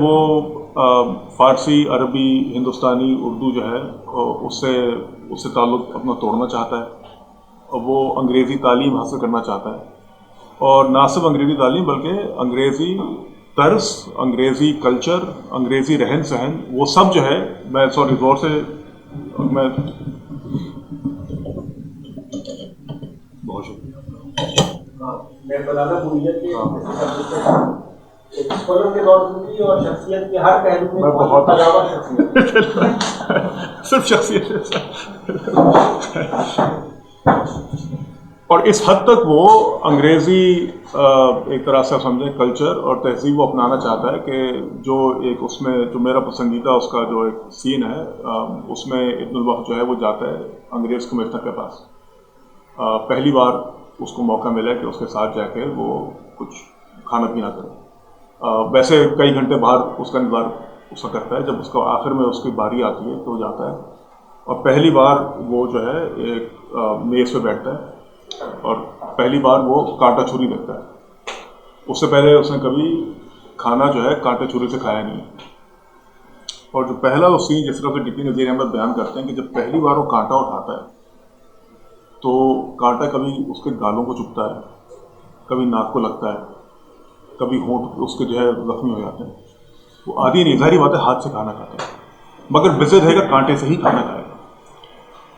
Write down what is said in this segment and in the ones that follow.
وہ فارسی، عربی، ہندوستانی، اردو جو ہے اس سے تعلق اپنا توڑنا چاہتا ہے، اور وہ انگریزی تعلیم حاصل کرنا چاہتا ہے، اور نہ صرف انگریزی تعلیم بلکہ انگریزی طرز، انگریزی کلچر، انگریزی رہن سہن، وہ سب جو ہے، میں سوری زور سے میں بہت شکریہ، میں بتانا بھول گیا کہ اسکالر کے طور پر بھی اور شخصیت کے ہر پہلو میں بہت شخصیت صرف شخصیت، اور اس حد تک وہ انگریزی ایک طرح سے سمجھیں کلچر اور تہذیب وہ اپنانا چاہتا ہے کہ جو ایک اس میں جو میرا پسندیدہ اس کا جو ایک سین ہے، اس میں ابن الوقت جو ہے وہ جاتا ہے انگریز کمشنر کے پاس، پہلی بار اس کو موقع ملا کہ اس کے ساتھ جا کے وہ کچھ کھانا پینا کرے، ویسے کئی گھنٹے باہر اس کا انتظار اس کا کرتا ہے، جب اس کا آخر میں اس کی باری آتی ہے تو جاتا ہے، اور پہلی بار وہ جو ہے ایک میز پہ بیٹھتا ہے اور پہلی بار وہ کانٹا چھری دیکھتا ہے، اس سے پہلے اس نے کبھی کھانا جو ہے کانٹے چھری سے کھایا نہیں، اور جو پہلا وہ سین جس طرح سے ڈپٹی نذیر احمد بیان کرتے ہیں کہ جب پہلی بار وہ کانٹا اٹھاتا ہے تو کانٹا کبھی اس کے گالوں کو چبھتا ہے، کبھی ناک کو لگتا ہے، کبھی ہونٹ اس کے جو ہے زخمی ہو جاتے ہیں، وہ آدھی نہیں، ظاہری بات ہے ہاتھ سے کھانا کھاتا ہے، مگر وزٹ ہے کہ کانٹے سے ہی کھانا کھائے گا،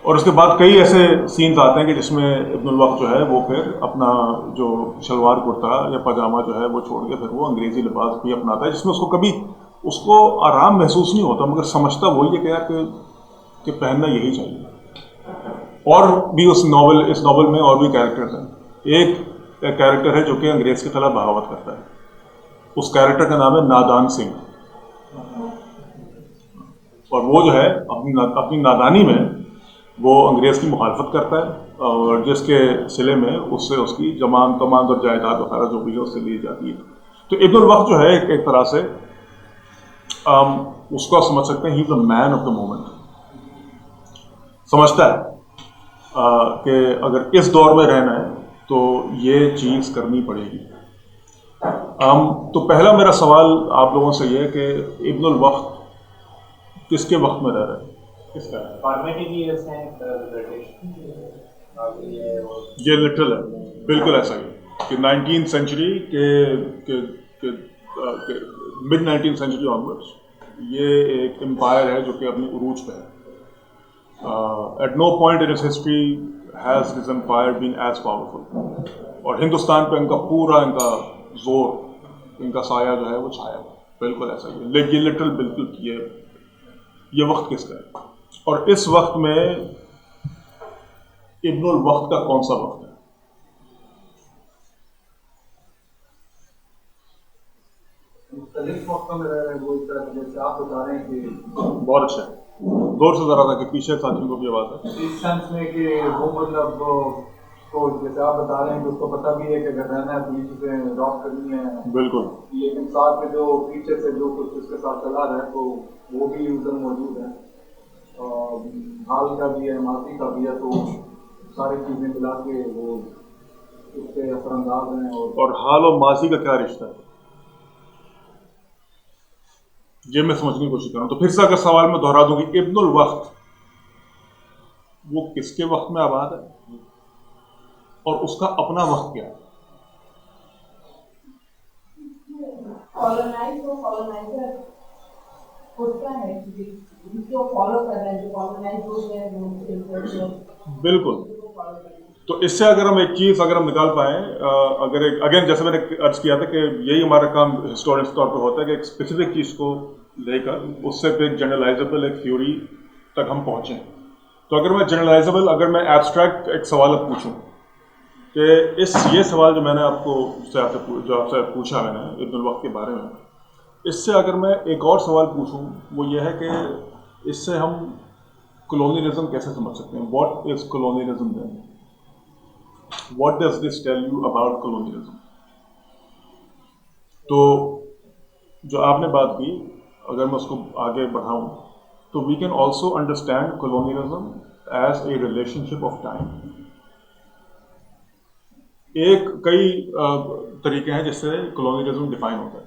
اور اس کے بعد کئی ایسے سینز آتے ہیں کہ جس میں ابن الوقت جو ہے وہ پھر اپنا جو شلوار کرتا یا پاجامہ جو ہے وہ چھوڑ کے پھر وہ انگریزی لباس بھی اپناتا ہے، جس میں اس کو کبھی اس کو آرام محسوس نہیں ہوتا، مگر سمجھتا وہی ہے کہ یار کہ پہننا یہی چاہیے۔ اور بھی اس ناول میں اور بھی کیریکٹرز ہیں، ایک کیریکٹر ہے جو کہ انگریز کے خلاف بغاوت کرتا ہے، اس کیریکٹر کا نام ہے نادان سنگھ، اور وہ جو ہے اپنی نادانی میں وہ انگریز کی مخالفت کرتا ہے، اور جس کے صلے میں اس سے اس کی کماند اور جائیداد وغیرہ جو بھی ہے اس سے لی جاتی ہے۔ تو ابن الوقت جو ہے ایک طرح سے اس کو سمجھ سکتے ہیں، ہی از اے مین آف دا مومنٹ، سمجھتا ہے کہ اگر اس دور میں رہنا ہے تو یہ چیز کرنی پڑے گی۔ تو پہلا میرا سوال آپ لوگوں سے یہ ہے کہ ابن الوقت کس کے وقت میں رہ رہے ہیں؟ کس کا یہ لٹرل ہے، بالکل ایسا ہی کہ 19 سینچری کے مڈ 19 سینچری آنورڈس یہ ایک امپائر ہے جو کہ اپنی عروج پہ ہے۔ At no point in its history has this empire been as powerful، اور ہندوستان پہ ان کا پورا ان کا زور، ان کا سایہ جو ہے وہ چھایا ہوا، بالکل ایسا ہی ہے، یہ لٹرل بالکل یہ وقت کس کا ہے، اور اس وقت میں ابن الوقت کا کون سا وقت ہے؟ مختلف وقتوں میں رہ رہے ہیں، وہ اس طرح جیسے آپ بتا رہے ہیں کہ بہت اچھا ہے، دور سے ذرا تھا کہ پیچھے ساتھیوں کو بھی آواز ہے، اس سینس میں کہ وہ مطلب تو جیسے آپ بتا رہے ہیں کہ اس کو پتہ بھی ہے کہ اگر رہنا ہے تو یہ چیزیں اڈاپٹ کرنی ہے، بالکل، لیکن ساتھ میں جو پیچھے سے جو کچھ اس کے ساتھ چلا رہا ہے تو وہ بھی یوزر موجود ہے، حال کا بھی ہے، ماضی کا بھی ہے، تو ساری چیزیں ملا کے وہ اس پہ اثر انداز ہیں۔ اور حال اور ماضی کا کیا رشتہ ہے، یہ میں سمجھنے کی کوشش کروں، تو پھر سے اگر سوال میں دہرا دوں کہ ابن الوقت وہ کس کے وقت میں آباد ہے اور اس کا اپنا وقت کیا ہے؟ بالکل، تو اس سے اگر ہم ایک چیز اگر ہم نکال پائیں، اگر اگین جیسے میں نے عرض کیا تھا کہ یہی ہمارا کام ہسٹورین کے طور پہ ہوتا ہے کہ ایک اسپیسیفک چیز کو لے کر اس سے پھر جنرلائزیبل ایک تھیوری تک ہم پہنچیں، تو اگر میں جنرلائزیبل اگر میں ایبسٹریکٹ ایک سوال اب پوچھوں کہ یہ سوال جو میں نے آپ سے پوچھا میں نے ابن الوقت کے بارے میں، اس سے اگر میں ایک اور سوال پوچھوں وہ یہ ہے کہ اس سے ہم کولونیلزم کیسے سمجھ سکتے ہیں؟ What is colonialism then? What does this tell you about colonialism? تو جو آپ نے بات کی اگر میں اس کو آگے بڑھاؤں تو we can also understand colonialism as a relationship of time. کئی طریقے ہیں جس سے کولونیلزم ڈیفائن ہوتا ہے،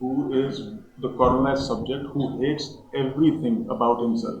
who is the colonized subject who hates everything about himself,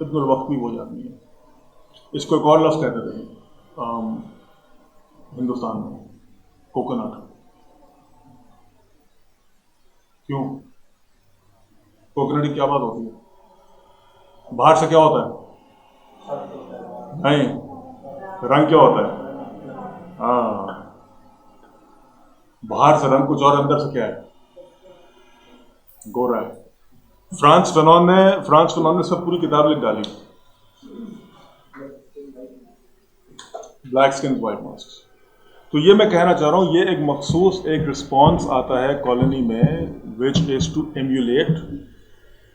ابن الوقت بھی وہی آدمی ہے. اس کو ایک اور لفظ کہتے تھے ہندوستان میں, کوکونٹ. کیوں؟ کوکونٹ کی کیا بات ہوتی ہے؟ باہر سے کیا ہوتا ہے؟ نہیں, رنگ کیا ہوتا ہے؟ ہاں, باہر سے رنگ کچھ اور, اندر سے کیا ہے؟ گورا ہے. فرانس فنون نے سب پوری کتاب لکھ ڈالی, بلیک اسکن وائٹ ماسک. تو یہ میں کہنا چاہ رہا ہوں, یہ ایک مخصوص ایک رسپانس آتا ہے کالونی میں وچ از ٹو ایمولیٹ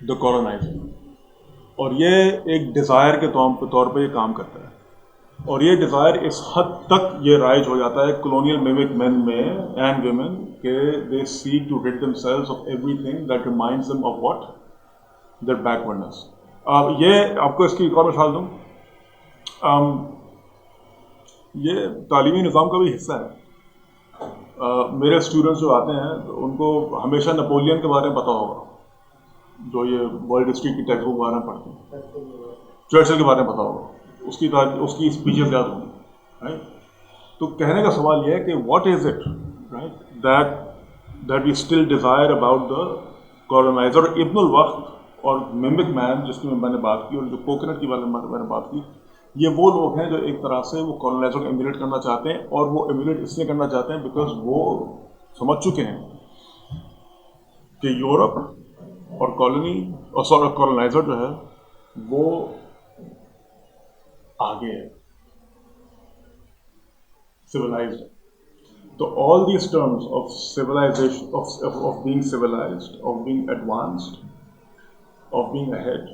دا کالونائزر, اور یہ ایک ڈیزائر کے طور پہ یہ کام کرتا ہے. اور یہ ڈیزائر اس حد تک یہ رائج ہو جاتا ہے کولونیل میمک مین میں اینڈ ویمن کہ they seek to rid themselves of everything that reminds them of what their backwardness. یہ آپ کو اس کی ایک اور مثال دوں, یہ تعلیمی نظام کا بھی حصہ ہے. میرے اسٹوڈنٹس جو آتے ہیں تو ان کو ہمیشہ نپولین کے بارے میں پتہ ہوگا, جو یہ ورلڈ ہسٹری کی ٹیکسٹ بک کے بارے میں پڑھتے ہیں. چرچل کے بارے میں پتہ ہوگا, اس کی اسپیچز یاد ہوں گی, رائٹ. تو کہنے کا سوال یہ ہے کہ what is it, right, that we still desire about the coloniser. ابن الوقت اور میمک مین جس کی میں نے بات کی, اور جو کوکونٹ کی بارے میں نے بات کی, یہ وہ لوگ ہیں جو ایک طرح سے وہ کالونائزر کو ایمولیٹ کرنا چاہتے ہیں, اور وہ ایمولیٹ اس لیے کرنا چاہتے ہیں بیکاز وہ سمجھ چکے ہیں کہ یورپ اور کالونائزر جو ہے وہ آگے ہے, civilized. So all these terms of civilization, of being civilized, of being advanced, of being ahead,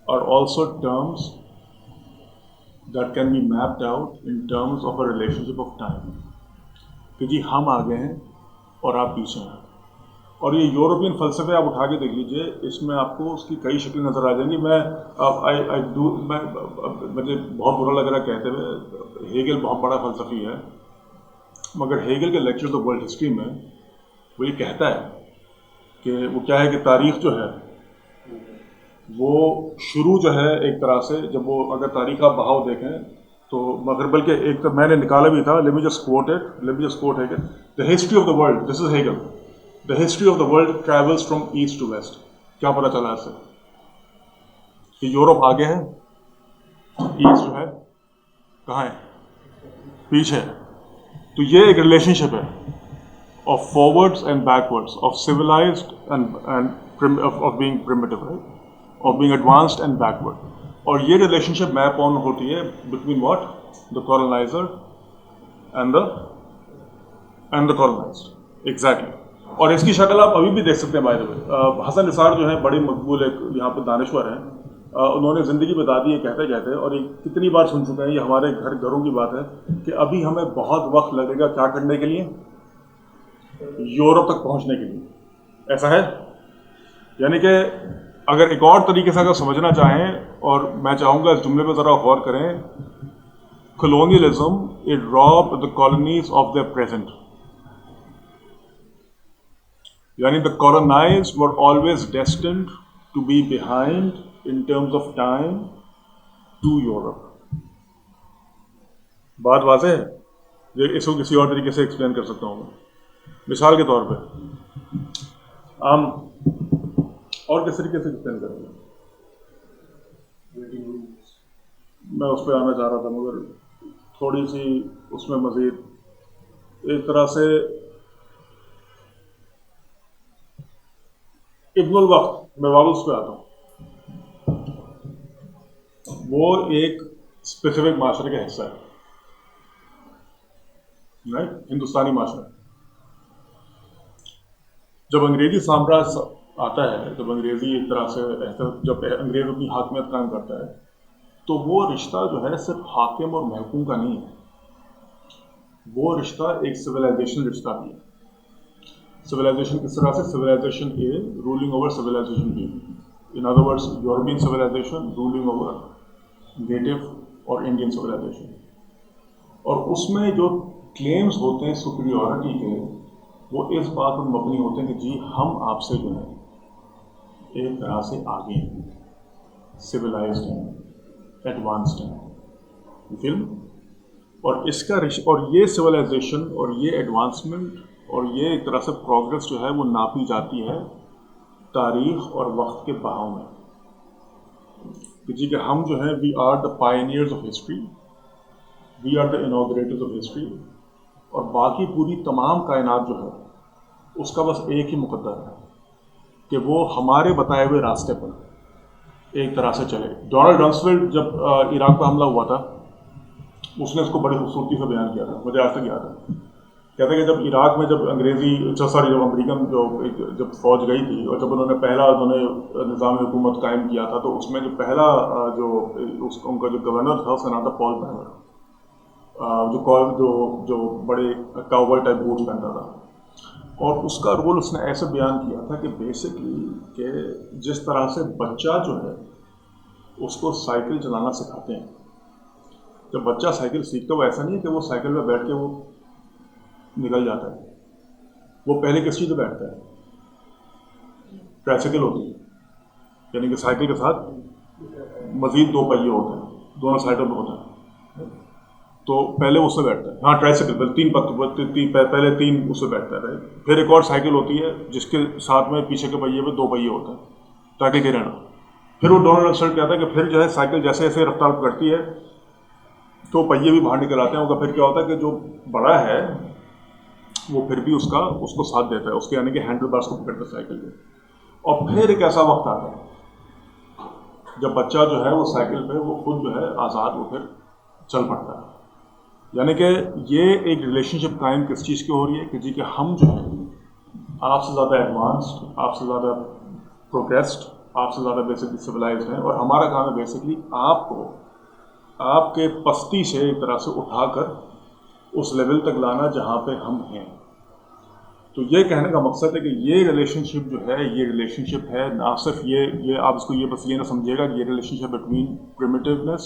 are also terms that can be mapped out in terms of a relationship of time. کہ جی ہم آگے ہیں اور آپ پیچھے ہیں. اور یہ یورپین فلسفے آپ اٹھا کے دیکھ لیجئے, اس میں آپ کو اس کی کئی شکلیں نظر آ جائیں گی. مجھے بہت برا لگ رہا ہے کہتے ہوئے, ہیگل بہت بڑا فلسفی ہے, مگر ہیگل کے لیکچرز آف ورلڈ ہسٹری میں وہ یہ کہتا ہے کہ وہ کیا ہے کہ تاریخ جو ہے وہ شروع جو ہے ایک طرح سے, جب وہ اگر تاریخ آپ بہاؤ دیکھیں تو مگر بلکہ ایک تو میں نے نکالا بھی تھا, let me just quote Hegel. The history of the world, this is Hegel, the history of the world travels from east to west. کیا پتہ چلا اس سے کہ یورپ آگے ہے, ایسٹ جو ہے کہاں ہے, پیچھے ہے. تو یہ ایک ریلیشن شپ ہے of forwards and backwards, of civilised and of being primitive, right, of being advanced and backward. اور یہ ریلیشن شپ میپ آن ہوتی ہے between what, the coloniser and the colonised. Exactly. اور اس کی شکل آپ ابھی بھی دیکھ سکتے ہیں. بائی دا وے, حسن نثار جو ہیں بڑے مقبول ایک یہاں پہ دانشور ہیں, انہوں نے زندگی بتا دی ہے کہتے کہتے, اور یہ کتنی بار سن چکے ہیں, یہ ہمارے گھروں کی بات ہے کہ ابھی ہمیں بہت وقت لگے گا کیا کرنے کے لیے, یورپ تک پہنچنے کے لیے. ایسا ہے, یعنی کہ اگر ایک اور طریقے سے اگر سمجھنا چاہیں, اور میں چاہوں گا اس جملے پہ ذرا غور کریں, colonialism it robbed the colonies of their present. یعنی the colonized were always destined to be behind in terms of time to Europe. بات واضح ہے, اس کو کسی اور طریقے سے ایکسپلین کر سکتا ہوں میں. مثال کے طور پہ اور کس طریقے سے ایکسپلین کریں گے, میں اس پہ آنا چاہ رہا تھا مگر تھوڑی سی اس میں مزید ایک طرح سے ابن الوقت, میں واپس پہ آتا ہوں. وہ ایک اسپیسیفک معاشرے کا حصہ ہے, رائٹ, ہندوستانی معاشرہ. جب انگریزی سامراج آتا ہے, جب انگریزی ایک طرح سے جب انگریز اپنی حاکمیت قائم کرتا ہے, تو وہ رشتہ جو ہے صرف حاکم اور محکوم کا نہیں ہے, وہ رشتہ ایک سویلائزیشن رشتہ بھی ہے. سویلائزیشن کس طرح سے, civilisation A rolling over civilisation B, in other words European civilisation rolling over native اور انڈین سویلائزیشن. اور اس میں جو کلیمز ہوتے ہیں سپریورٹی کے, وہ اس بات پر مبنی ہوتے ہیں کہ جی ہم آپ سے جو ہے ایک طرح سے آگے ہیں, civilized ہیں, advanced ہیں. You feel me? اور اس کا اور یہ civilization اور یہ advancement اور یہ ایک طرح سے progress جو ہے وہ ناپی جاتی ہے تاریخ اور وقت کے بہاؤ میں کہ جی کہ ہم جو ہیں we are the pioneers of history, we are the inaugrators of history, اور باقی پوری تمام کائنات جو ہے اس کا بس ایک ہی مقدر ہے کہ وہ ہمارے بتائے ہوئے راستے پر ایک طرح سے چلے. ڈونلڈ رمسفیلڈ جب عراق پہ حملہ ہوا تھا اس نے اس کو بڑی خوبصورتی سے بیان کیا تھا, مجھے آج تک یاد ہے. کہتے ہیں کہ جب عراق میں جب جب امریکن جب فوج گئی تھی اور جب انہوں نے نظام حکومت قائم کیا تھا تو اس میں جو پہلا ان کا جو گورنر تھا اس کا نام تھا پال بیمر, جو بڑے کاؤبوائے ٹائپ بوٹس پہنتا تھا. اور اس کا رول اس نے ایسے بیان کیا تھا کہ بیسکلی کہ جس طرح سے بچہ جو ہے اس کو سائیکل چلانا سکھاتے ہیں, جب بچہ سائیکل سیکھتا ہے وہ ایسا نہیں ہے کہ وہ سائیکل پہ بیٹھ کے وہ نکل جاتا ہے, وہ پہلے کس چیز پہ بیٹھتا ہے, ٹرائسیکل ہوتی ہے, یعنی کہ سائیکل کے ساتھ مزید 2 پہیے ہوتے ہیں, دونوں سائڈوں پہ ہوتے ہیں, تو پہلے اس میں بیٹھتا ہے. ہاں ٹرائسیکل پہلے 3 اس میں بیٹھتا ہے. پھر ایک اور سائیکل ہوتی ہے جس کے ساتھ میں پیچھے کے پہیے پہ 2 پہیے ہوتے ہیں تاکہ گرے نہ. پھر وہ ڈونلڈ رمسفیلڈ کہتا ہے کہ پھر جو ہے سائیکل جیسے جیسے رفتار کرتی ہے تو پہیے بھی باہر نکل آتے ہیں. پھر کیا ہوتا ہے کہ جو بڑا ہے وہ پھر بھی اس کو ساتھ دیتا ہے, اس کے یعنی کہ ہینڈل بارس کو پکڑتا ہے سائیکل کے. اور پھر ایک ایسا وقت آتا ہے جب بچہ جو ہے وہ سائیکل پہ وہ خود جو ہے آزاد وہ پھر چل پڑتا ہے. یعنی کہ یہ ایک ریلیشن شپ قائم کس چیز کی ہو رہی ہے کہ جی کہ ہم جو ہیں آپ سے زیادہ ایڈوانسڈ, آپ سے زیادہ پروگریسڈ, آپ سے زیادہ بیسکلی سویلائزڈ ہیں, اور ہمارا کام ہے بیسکلی آپ کو آپ کے پستی سے ایک طرح سے اٹھا کر اس لیول تک لانا جہاں پہ ہم ہیں. تو یہ کہنے کا مقصد ہے کہ یہ ریلیشن شپ جو ہے یہ ریلیشن شپ ہے نہ صرف یہ آپ اس کو یہ بس یہ نہ سمجھیے گا کہ یہ relationship between primitiveness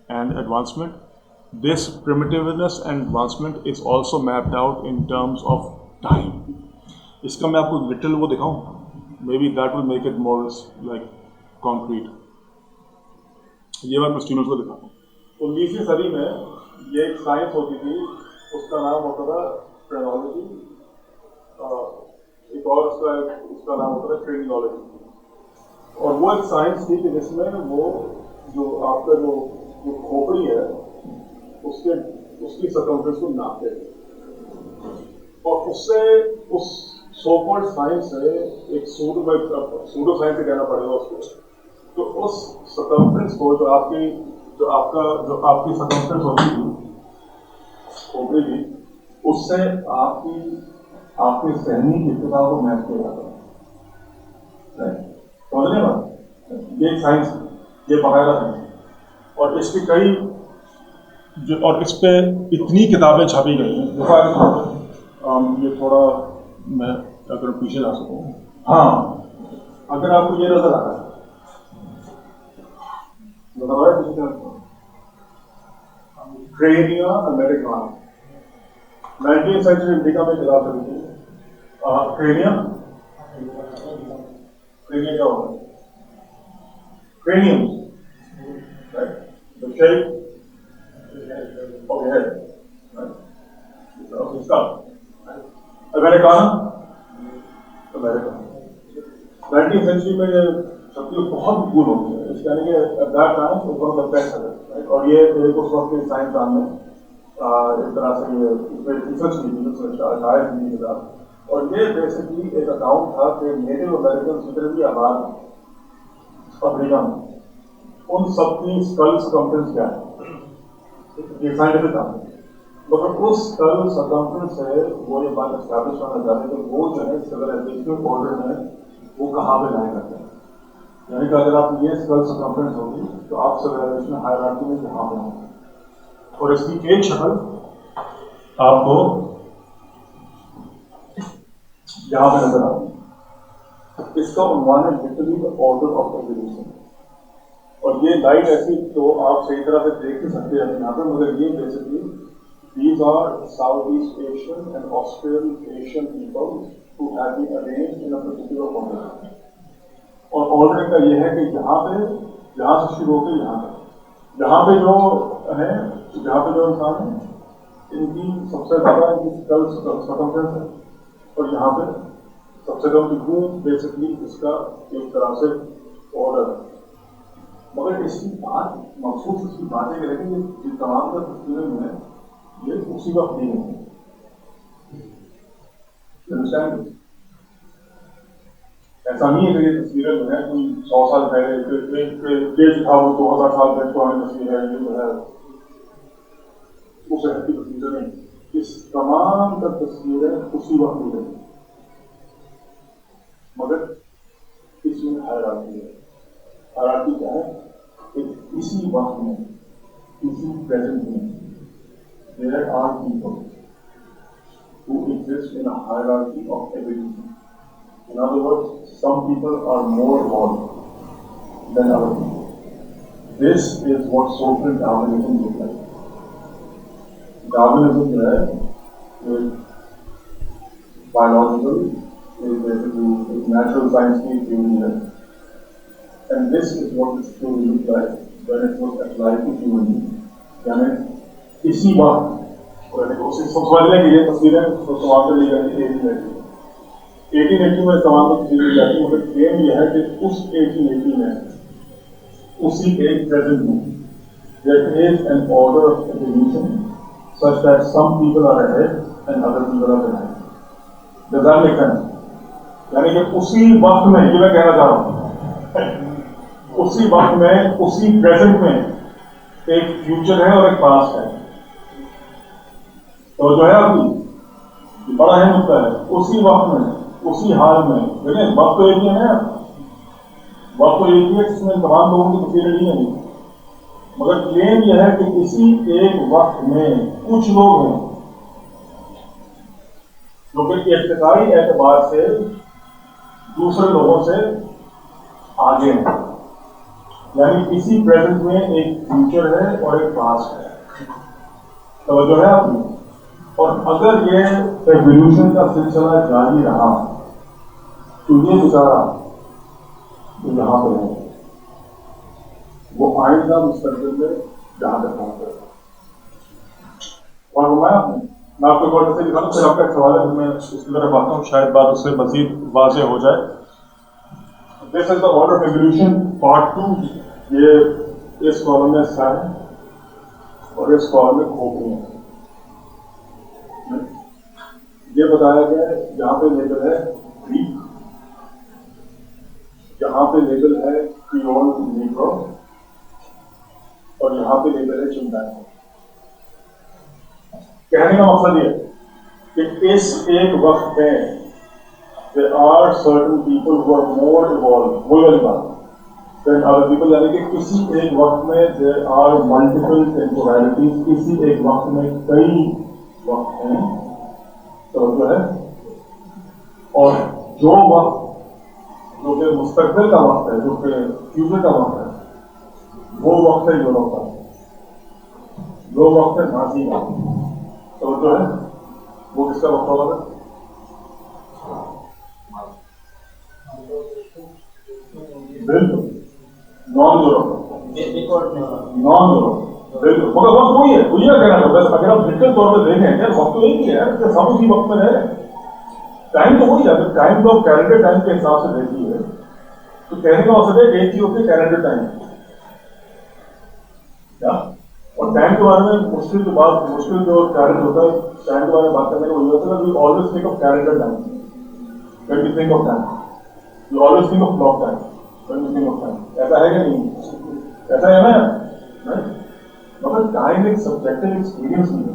and advancement. This primitiveness and advancement is also mapped out in terms of time. اس کا میں آپ کو لٹل وہ دکھاؤں, maybe that will make it more like concrete. یہ میں اپنے اسٹوڈنٹس کو دکھاتا ہوں. 19ویں صدی میں یہ ایک سائنس ہوتی تھی, اس کا نام ہوتا تھا فرینالوجی, ایک اور اس کا نام ہوتا تھا کرینیالوجی. اور وہ ایک سائنس تھی کہ جس میں وہ جو آپ کا جو کھوپڑی ہے اس کی سرکمفرنس کو ناپتے تھے, اور اس سے اس سو کالڈ سائنس سے ایک سوڈو سائنس سے کہنا پڑے گا اس کو, تو اس سرکمفرنس کو جو آپ کی سرکمفرنس ہوتی تھی کھوپڑی کی, اس سے آپ کی ذہنی ابتدا کو میپ کیا جاتا ہے. سمجھنے بات, یہ ایک سائنس ہے, یہ باقاعدہ سائنس ہے, اور اس کی کئی اور اس پہ اتنی کتابیں چھاپی گئی ہیں. یہ تھوڑا میں اگر پیچھے جا سکوں, ہاں اگر آپ کو یہ نظر آ رہا ہے کرینیا امیریکانا, 19th سینچری امریکہ میں کتاب چلی تھی. کرینیا کیا ہوتا ہے, کرینیم نائنٹین سینچری میں یہ شکل بہت مقبول ہوتی ہے. اس یعنی کہ ایٹ دیٹ ٹائم اور یہ ایک اس وقت کے سائنسدان نے ایک طرح سے ریسرچ کی تھی, شاید کی کتاب, اور یہ بیسکلی ایک اکاؤنٹ تھا کہ نیٹو امریکن جتنے بھی آباد افریقہ میں ان سب کی اسکل سرکمفرنس کیا ہے, یہ سائنٹیفک کام ہے. مگر اس اسکل سرکمفرنس سے وہ یہ بات اسٹیبلش کرنا چاہتے ہیں کہ وہ جو ہے سویلائزیشن آرڈر میں وہ کہاں پہ لائے کرتے ہیں. یعنی کہ اگر آپ یہ اسکل سرکمفرنس ہوگی تو آپ سویلائزیشن ہائرارکی میں کہاں پہ ہوں گے. اور اس کی ایک شکل آپ کو یہاں پہ نظر آتی ہے. اس کا عنوان ہے literally the order of evolution. اور یہ لائٹ ایسی تو آپ صحیح طرح سے دیکھ نہیں سکتے ہیں یہاں پہ, مگر یہ basically these are South East Asian and Austral Asian people who have been arranged in a particular order. اور آرڈر کا یہ ہے کہ یہاں پہ یہاں سے شروع ہو کے یہاں تک، یہاں پہ جو ہیں، یہاں پہ جو انسان ہیں ان کی سب سے زیادہ سرکمفرنس ہے، اور یہاں پہ سب سے کم ہوں بیسکلی اس کا ایک طرح سے آرڈر ہے. مگر اس کی بات مخصوص اس کی بات یہ ہے کہ یہ تمام کا تصویریں جو ہے یہ اسی وقت نہیں ہوتی. ایسا نہیں ہے کہ یہ تصویریں جو ہے کوئی 100 سال پہلے دکھا ہو 2000 سال پہلے پرانی تصویریں یہ جو ہے اس کی تصویریں نہیں. اس تمام کا تصویریں اسی وقت نہیں رہتی، مگر اس میں ہائرارکی ہے. ہائرارکی کیا ہے کہ اسی وقت میں، اسی پریزنٹ میں there are people who exist in a hierarchy of evolution. In other words, some people are more evolved than other people. This is what social Darwinism looks like. Darwinism جو ہے biological, natural science کی theory ہے. And this is what this theory looks like when it was applied to human beings. یعنی اسی وقت سمجھ لیں کہ یہ تصویریں استعمال کر لی جاتی ہیں 1880 میں استعمال میں تصویر لی جاتی ہے، مگر کلیم یہ ہے کہ اس 1880 میں اسی ایک پریزنٹ میں there is an order of evolution such that some people are ahead and other people are behind. Does that make sense? یعنی کہ اسی وقت میں، یہ میں کہنا چاہ رہا ہوں، اسی وقت میں، اسی پریزنٹ میں ایک فیوچر ہے اور ایک پاسٹ ہے. تو جو ہے ابھی بڑا اہم ہوتا ہے اسی وقت میں، اسی حال میں. دیکھیں وقت تو ایک ہی ہے، وقت تو ایک ہی ہے، اس میں تمام لوگوں کی تصویریں نہیں ہیں، مگر کلیم یہ ہے کہ اسی ایک وقت میں کچھ لوگ ہیں جو کہ ارتقائی اعتبار سے دوسرے لوگوں سے آگے ہیں. یعنی اسی پریزنٹ میں ایک فیوچر ہے اور ایک پاسٹ ہے. توجہ ہے آپ نے؟ اور اگر یہ ایوولوشن کا سلسلہ جاری رہا تو یہ بیچارہ جو یہاں پہ ہے وہ آئندہ مستقبل میں جہاں تک پہنچ جائے گا. اور میں آپ کو ایک اور سے دکھاؤں، پھر آپ کا ایک سوال ہے میں اس کی طرف آتا ہوں، شاید بات اس سے مزید واضح ہو جائے. This is the order of evolution part 2. یہ اس کالم میں سر ہے اور اس کالم میں کھوپڑی ہیں. یہ بتایا گیا ہے یہاں پہ لیبل ہے گریک، یہاں پہ لیبل ہے کریول نیگرو، اور یہاں پہ لیبل ہے چمپینزی. کہنے کا مقصد یہ کہ اس ایک وقت میں there are certain people who are more evolved، وہی والی بات، than other people. یعنی کہ کسی ایک وقت میں there are multiple temporalities، کسی ایک وقت میں کئی وقت ہیں. تو جو ہے اور جو وقت جو کہ مستقبل کا وقت ہے، جو کہ فیوچر کا وقت ہے، وہ وقت ہے یورپ کا، وہ وقت ہے ماضی کا. تو جو ہے وہ کس کا وقت ہوگا؟ بالکل نان یورپ، نان یورپ. بالکل مگر وقت وہی ہے، وہی کہنا چاہتا ہے. اگر آپ ڈیجیٹل طور پہ دیکھیں یار وقت تو ایک ہی ہے، سب اسی وقت میں رہے. ٹائم تو وہی ہے. اگر ٹائم تو کیلنڈر ٹائم کے حساب سے دیکھی ہے تو کہنے کا مقصد ہے ایک چیز ہوتی ہے کیلنڈر ٹائم. اور ٹائم کے بارے میں مشکل جو بات، مشکل جو چیلنج ہوتا ہے ٹائم کے بارے میں بات کرنے کا وہی ہوتا ہے کہ always think of calendar time when you think of time. You always think of clock time when you think of time. ایسا ہے کہ نہیں؟ ایسا ہے نا؟ مگر ٹائم ایک سبجیکٹو ایکسپیرئنس نہیں ہے،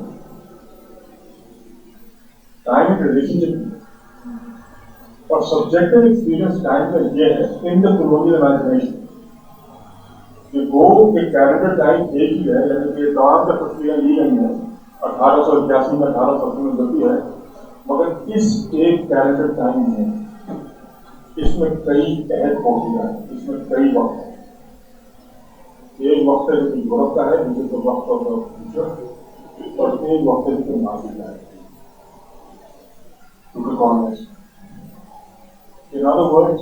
ٹائم ایک ریلیشن شپ نہیں ہے. اور سبجیکٹو ایکسپیرئنس ٹائم کا یہ ہے ان دا کولونیل امیجنیشن کہ وہ ایک کیلنڈر ٹائم ایک ہی ہے. یعنی کہ تمام کا تصویریں لی گئی ہیں 1881 میں 1880 میں جبھی ہے، مگر اس ایک کیلنڈر ٹائم میں اس میں کئی عہد موجود ہیں، اس میں کئی وقت ہیں. ایک وقت ہے جو کہ یورپ کا ہے جس کو وقت آف فیوچر، اور ایک وقت ہے جو کہ ماضی کا ہے کیونکہ convex. In other words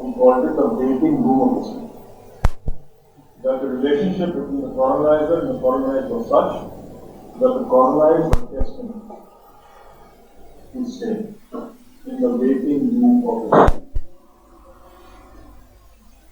he called it the waiting room of history. That the relationship between the colonizer and the colonized was such that the colonized were destined to stay in the waiting room of history.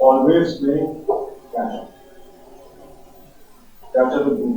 always playing catch up with whom?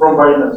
from whiteness.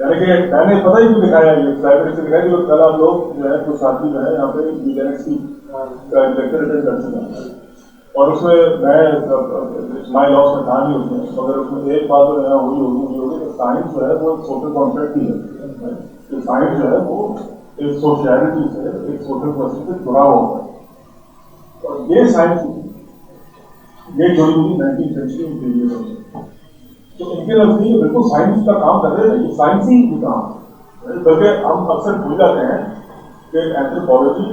یعنی کہ میں نے پتہ ہی کیوں دکھایا یہ library سے دکھایا کہ کل آپ لوگ جو ہے کچھ ساتھی جو ہے یہاں پہ یوزینکس کی کا لیکچر اٹینڈ کر چکے ہیں اور اس میں مائی لاس میں کہا نہیں اس میں مگر اس میں ایک بات جو ہے ہوئی ہوگی کہ سائنس جو ہے وہ ایک سوشل کانسیپٹ ہی ہے کہ سائنس جو ہے وہ ایک سوشیلٹی سے ایک سوشل پرسن سے جڑا ہوا ہوتا ہے اور یہ سائنس یہ جڑی ہوئی 19th سینچری میں تو ان کے نزدیک بالکل سائنس کا کام کر رہے ہیں یہ سائنسی بھی کام ہے بلکہ ہم اکثر بھول جاتے ہیں کہ anthropology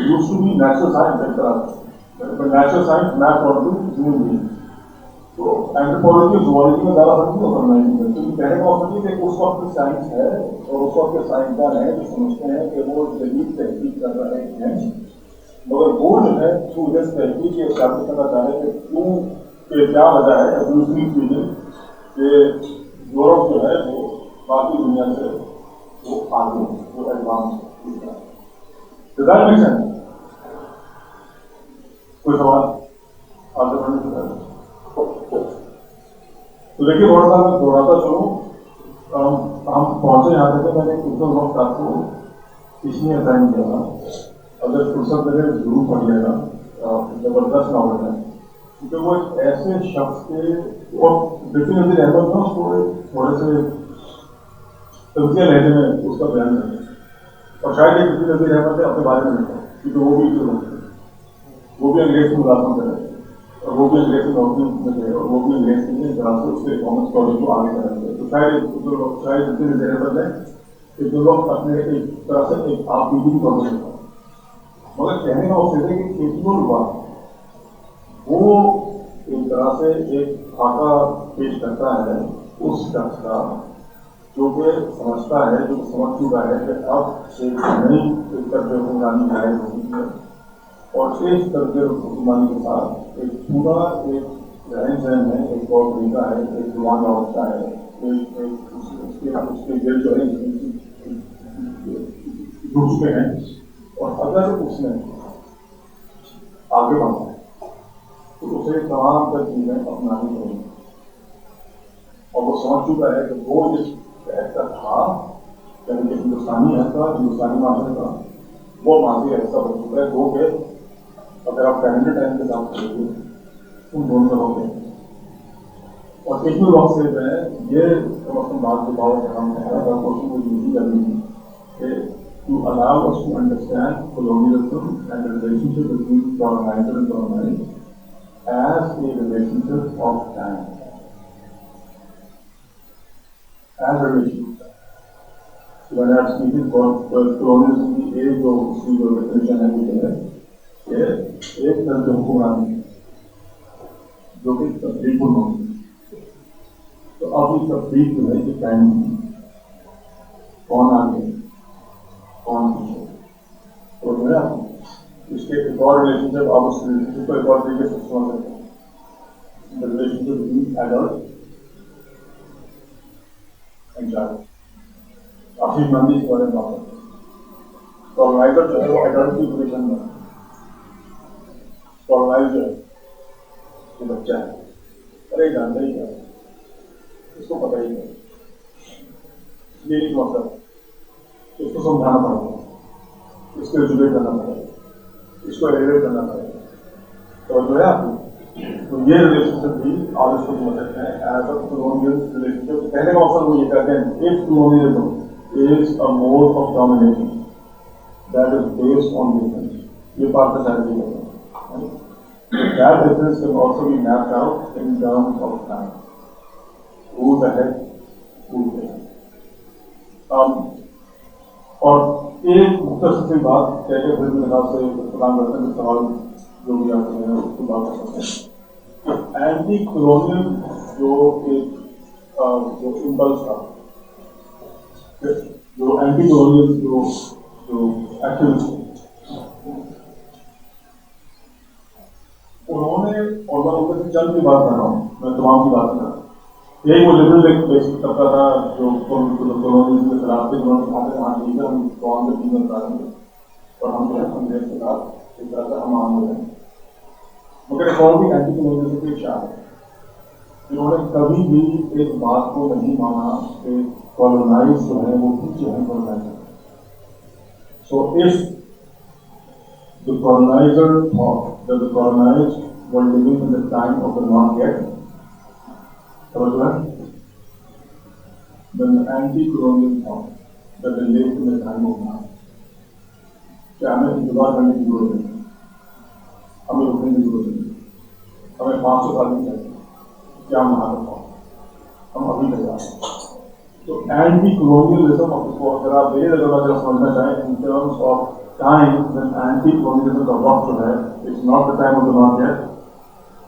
use to be natural science ایک طرح سے نیچرل سائنس میتھ اور ہیومن بینگ تو اینتھروپولوجی اور زوالوجی میں زیادہ فرق نہیں ہوتا ہے کیونکہ کہنے کا مطلب یہ کہ اس وقت کی سائنس ہے اور اس وقت کے سائنسدان ہیں جو سمجھتے ہیں کہ وہ جدید تحقیق کر رہے ہیں مگر وہ جو ہے اس تحقیق یہ ثابت کرنا چاہ رہے ہیں کہ کیوں کہ کیا وجہ ہے دوسری چیزیں کہ یورپ جو ہے وہ باقی دنیا سے وہ آگے وہ ایڈوانس ریزلٹ میں کوئی سوال آگے بڑھنے سے پہلے تو دیکھیے تھوڑا سا میں دوہراتا چلوں ہم پہنچے یہاں تک میں نے کچھ وقت آپ کو اس لیے اسائن کیا تھا اگر فرصت ملے ضرور پڑھ لے گا زبردست ناول ہے کیونکہ وہ ایک ایسے شخص کے اور ڈپٹی نظیر احمد نا اس کو تھوڑے سے تنزیہ لہجے میں اس کا بیان کرتے ہیں اور شاید یہ ڈپٹی نظیر احمد نے اپنے بارے میں لکھا کیونکہ وہ بھی وہ بھی انگریز کی ملازمت کرے اور وہ بھی انگریز کی نوکری میں تھے اور وہ بھی انگریز کی طرح سے اس کے کامرس کالج کو آگے کریں گے تو شاید ڈپٹی نظیر احمد نے کہ جو لوگ اپنے ایک طرح سے ایک آپ بھی طور پر لکھا مگر کہنے کا مقصد ہے کہ کیپیبل ہوا وہ ایک طرح سے ایک خاکہ پیش کرتا ہے اس شخص کا جو کہ سمجھتا ہے جو سمجھ چکا ہے کہ اب ایک نئی طرز حکمرانی ظاہر ہوئی ہے اور اس طرز حکمرانی کے ساتھ ایک پورا ایک رہن سہن ہے ایک طور طریقہ ہے ایک زبان کا ہوتا ہے اس کے دل جو ہے جڑ چکے ہیں اور اگر اس نے آگے بڑھنا ہے تو اسے تمام تر چیزیں اپنانی چاہیے اور وہ سمجھ چکا ہے کہ وہ جس ایسا تھا یعنی کہ ہندوستانی ایسا ہندوستانی معاشرے کا وہ ماضی ایسا بن چکا ہے وہ کہ اگر آپ کیلنڈر ٹائم کے ساتھ کریے ان دونوں طرح کے اور ایک بھی وقت سے جو ہے یہ کم از کم بات کے باؤ کہ ہم کوشش کو یوزی کرنی ہے کہ to allow us to understand colonialism and the relationship between colonizer and colonized as a relationship of time. As a relationship. When I am speaking about colonialism کی ایک جو اس کی جو definition ہے وہ ہے کہ ایک طرح حکمرانی جو کہ تفریق پر ہوتی تو اب یہ تفریق جو ہے یہ ٹائم کون آگے کون پیچھے تو جو ہے اس کے ایک اور ریلیشن شپ آپ اس ریلیشن شپ کو ایک اور طریقے سے سمجھ سکتے ہیں relation ship between adult and child آخر مندی اس بارے میں بات کرتے ہیں کالونائزر جو ہے وہ ایڈلٹ کی پوزیشن میں کالونائز جو ہے یہ بچہ ہے ارے جانتا ہی کیا اس کو پتہ ہی نہیں اس لیے نہیں سمجھتا اس کو سمجھانا پڑے گا اس کو ایجوکیٹ کرنا پڑے گا اس کو ایلیویٹ کرنا پڑے گا تو جو ہے آپ تو یہ ریلیشن شپ بھی آپ اس کو سمجھ سکتے ہیں as a colonial relationship کہنے کا مقصد وہ یہ کہتے ہیں if colonialism is a mode of domination that is based on difference یہ بات کا شاید یہ کہتے ہیں that difference can also be mapped out in terms of time who's ahead who's behind اور ایک مختصر سی بات کہہ کے پھر میرے خیال سے پردان کرتے ہیں سوال جو بھی آپ ہیں اس کی بات کر سکتے ہیں اینٹی کولونیل جو ایک جو امپلس تھا جو اینٹی کولونیل جو ایکٹیوسٹ انہوں نے اور میں ان سے چند کی بات کر رہا ہوں میں تمام کی بات کر رہا ہوں ایک وہ لبرل ایک بیسک طبقہ تھا جو کولونیلزم کے خلاف تھے جنہوں نے کہا کہ ہاں ٹھیک ہے ہم قوم کے تین بتا دیں گے اور ہم جو ہے انگریز کے ساتھ ایک طرح سے ہم عام ہو جائیں گے مگر ایک اور بھی اینٹی کولونیلزم کی ایک شاخ ہے انہوں نے کبھی بھی ایک بات کو نہیں مانا کہ کالونائز جو ہے وہ پیچھے ہیں coloniser. So if the colonizer thought that the colonized were living in the time of the not yet, then the anti-colonial thought that they lived in the time of now. کیا ہمیں انتظار کرنے کی ضرورت نہیں, ہمیں رکنے کی ضرورت نہیں, ہمیں 500 سال نہیں چاہیے, کیا ہم وہاں تک پہنچے, ہم ابھی تیار ہیں. تو اینٹی کلونیلزم کو اگر آپ میرے نظر میں سمجھنا چاہیں in terms of time, then anti colonialism کا وقت جو ہے it's not the time of the not yet,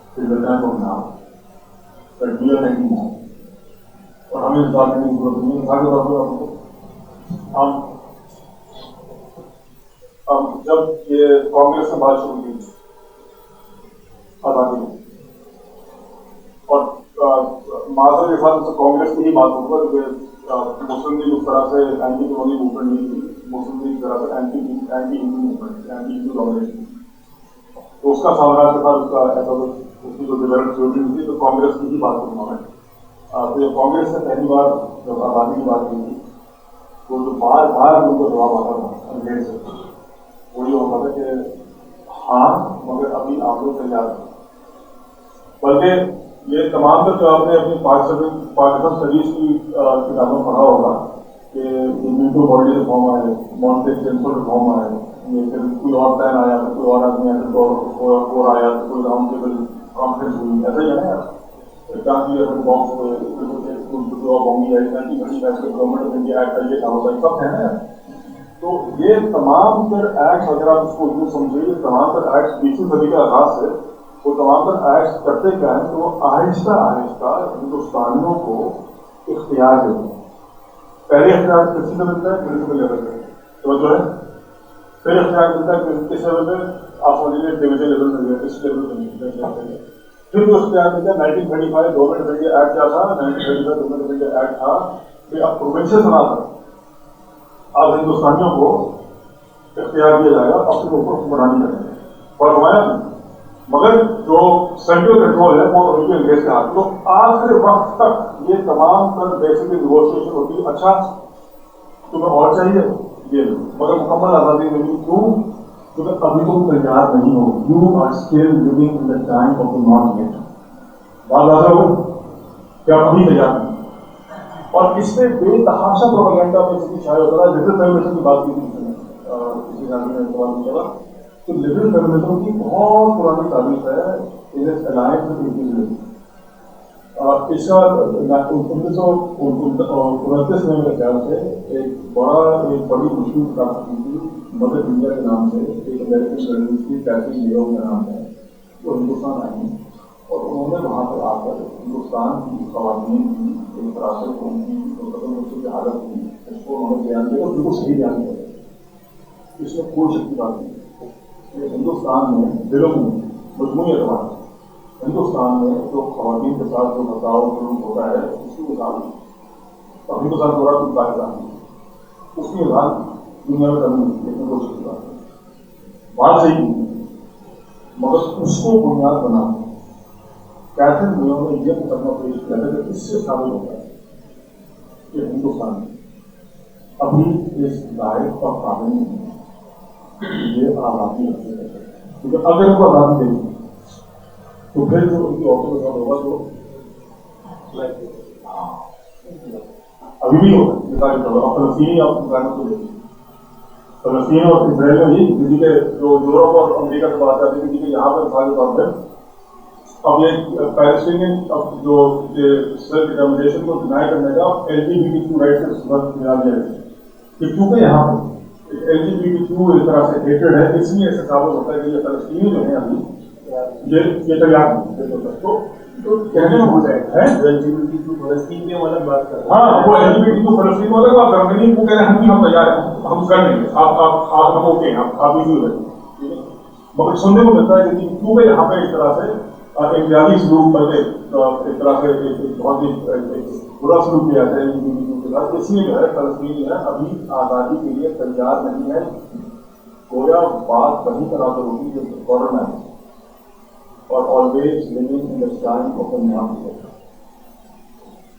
it's the time of now, that we are taking now. اور ہمیں انتظار کرنے کی ضرورت نہیں ہے. مثال کے طور پر آپ کو ہم جب یہ کانگریس سے بات شروع کی آزادی میں, اور معذرت کے ساتھ کانگریس کی ہی بات ہوگا کہ مسلم لیگ اس طرح سے اینٹی کلونیل موومنٹ نہیں تھی, مسلم لیگ اس طرح سے اینٹی ہندو موومنٹ, اینٹی ہندو ڈومینیشن, تو اس کا سامنا کے ساتھ اس کا ایسا اس کی جو ڈیولپ تھیوری تھی تو کانگریس کی ہی بات کروں میں. تو یہ کانگریس سے پہلی بار جب آزادی کی بات کی تھی تو جو بار بار ان کو جواب آتا تھا انگریز سے, وہ یہ ہوتا تھا کہ ہاں مگر ابھی آپ لوگ تیار ہیں. بلکہ یہ تمام تک جو آپ نے اپنی پاکستان اسٹڈیز کی کتابوں میں پڑھا ہوگا کہ میٹو باڈی ریفارم آئے, مونٹے جینسو ریفارم آئے, یہ پھر کوئی اور پلان آیا, پھر کوئی اور آدمی آیا, اور آیا, پھر کوئی راؤنڈ ٹیبل کانفرنس ہوئی, ایسا ہی ہے نا. گاندھی اپنے باکس ہوئے بومی آئی, 1935 گورنمنٹ آف انڈیا ایکٹ یہ تھا, سب ہے نا. تو یہ تمام تر ایکٹس اگر آپ اس کو یوں سمجھیے, یہ تمام تر ایکٹس 20ویں صدی کے آغاز سے وہ تمام تر ایکٹس کرتے کیا ہیں کہ وہ آہستہ آہستہ ہندوستانیوں کو اختیار دیتے ہیں. پہلے اختیار کسی سے ملتا ہے, میونسپل لیول پہ توجہ ہے, پھر اختیار ملتا ہے کس لیول پہ, آپ سمجھ لیجیے ڈویژن لیول پہ, ڈسٹرکٹ لیول پہ, پھر جو اختیار ملتا ہے 1935 گورنمنٹ آف انڈیا ایکٹ کیا تھا, 1935 گورنمنٹ آف انڈیا ایکٹ تھا کہ اب پروونشل بنا کر اب ہندوستانیوں کو اختیار دیا جائے گا اپنے اوپر حکمرانی کرنے میں, اور ہمارا مگر جو سینٹرل کنٹرول ہے وہ ابھی انگریز کے ہاتھ. تو آخر وقت تک یہ تمام تر بیسکلی نیگوشیشن ہوتی ہے. اچھا تمہیں اور چاہیے یہ مگر مکمل آزادی ملی, کیوں؟ کیونکہ ابھی تم تیار نہیں ہو, you are still living in the time of the not yet. بات واضح ہو کہ آپ ابھی تیار نہیں. اور اس پہ بے تحاشا پروپیگنڈا میں سے شائع ہوتا ہے. لبرل فیمنزم کی بات کی تھی کسی جاننے میں استعمال نہیں چلا, تو لبرل فیمنزم کی بہت پرانی تاریخ ہے. اس کا 1929 میں میرے خیال سے ایک بڑی مشہور کتاب کی تھی مدر انڈیا کے نام سے, ایک امریکن جرنلسٹ تھی کیتھرین لیو کا نام ہے, وہ ہندوستان آئی اور انہوں نے وہاں پر آ کر ہندوستان کی خواتین کی ایک طرح سے ان کی حالت کی اس کو انہوں نے بیان کیا, اور بالکل صحیح بیان کیا. اس میں کوئی شک کی بات نہیں. ہندوستان میں دلوں میں مجموعی اعتبار ہندوستان میں جو خواتین کے ساتھ جو بتاؤ ضرور ہوتا ہے اس کی مثال, اور ہندوستان کو رہا تو پاکستان اس کی مثال دنیا میں کرنی لیکن کوئی شک کی بات نہیں. بات صحیح نہیں مگر اس کو بنیاد بنا کیتھرین لیو نے یہ مقدمہ پیش کیا ہے کہ اس سے ثابت ہوتا ہے کہ ہندوستان ابھی اس لائق پر قابل نہیں ہے یہ آزادی حاصل کر سکتے ہیں. کیونکہ اگر ان کو آزادی دے گی تو پھر جو ان کی عورتوں کے ساتھ ہوگا جو ابھی بھی ہوگا. مثال کے طور پر فلسطینی آپ کو دیکھیں, فلسطین اور اسرائیل میں ہی کسی کے جو یورپ اور امریکہ سے بات کرتے ہیں کسی کے یہاں پر مثال کے طور پر اب یہ پیلسٹینین اب جو سیلف ڈٹرمنیشن کو ڈینائی کرنے کا LGBTQ رائٹس کے صورت میں آ گیا ہے کہ کیونکہ یہاں پہ LGBTQ اس طرح سے ہیٹڈ ہے, اس لیے ایسا ثابت ہوتا ہے کہ یہ فلسطینی جو ہیں ابھی یہ تیار نہیں. تو کہنے میں ہو جائے ہے فلسطین کے الگ بات کر رہے ہیں, ہاں وہ LGBTQ فلسطین والے بات کر رہے ہیں, وہ کہہ رہے ہیں ہم تیار ہیں, ہم کر لیں گے, آپ ہم اوکے ہیں, آپ ایزی ہو جائیں. مگر سننے کو ملتا ہے کہ کیونکہ یہاں پہ اس طرح سے امتیازی سلوک بلکہ ایک طرح سے بہت ہی برا سلوک کیا جاتا ہے, اس لیے جو ہے فلسطین جو ہے ابھی آزادی کے لیے تیار نہیں ہے. گویا بات وہی طرح سے ہوگی جو کالونائز اور always living in the time of the not yet.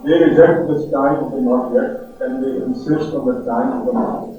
they reject this time they not yet and they insist on the time of the market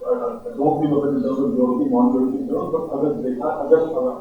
don't feel of it in terms of European, non-European terms, but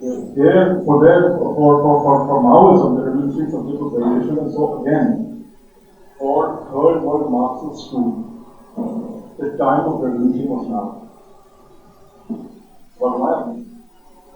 for Maoism, the revolutionary subject of variation, and so again, for third world Marxist school, the time of revolution was now.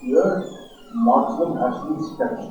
here Marxism has to be stretched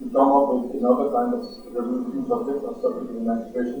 to come up with another kind of revolutionary subject of subject of emancipation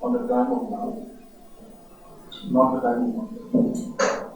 on the time of now not the time of now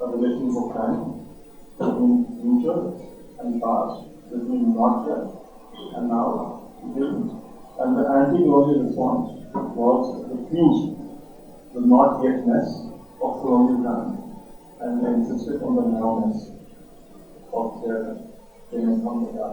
a relationship of time between future and past between not yet and now and the anti-colonial response was refused the not yetness of colonial time and they insisted on the nowness of their famous Hamdulillah.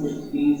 60s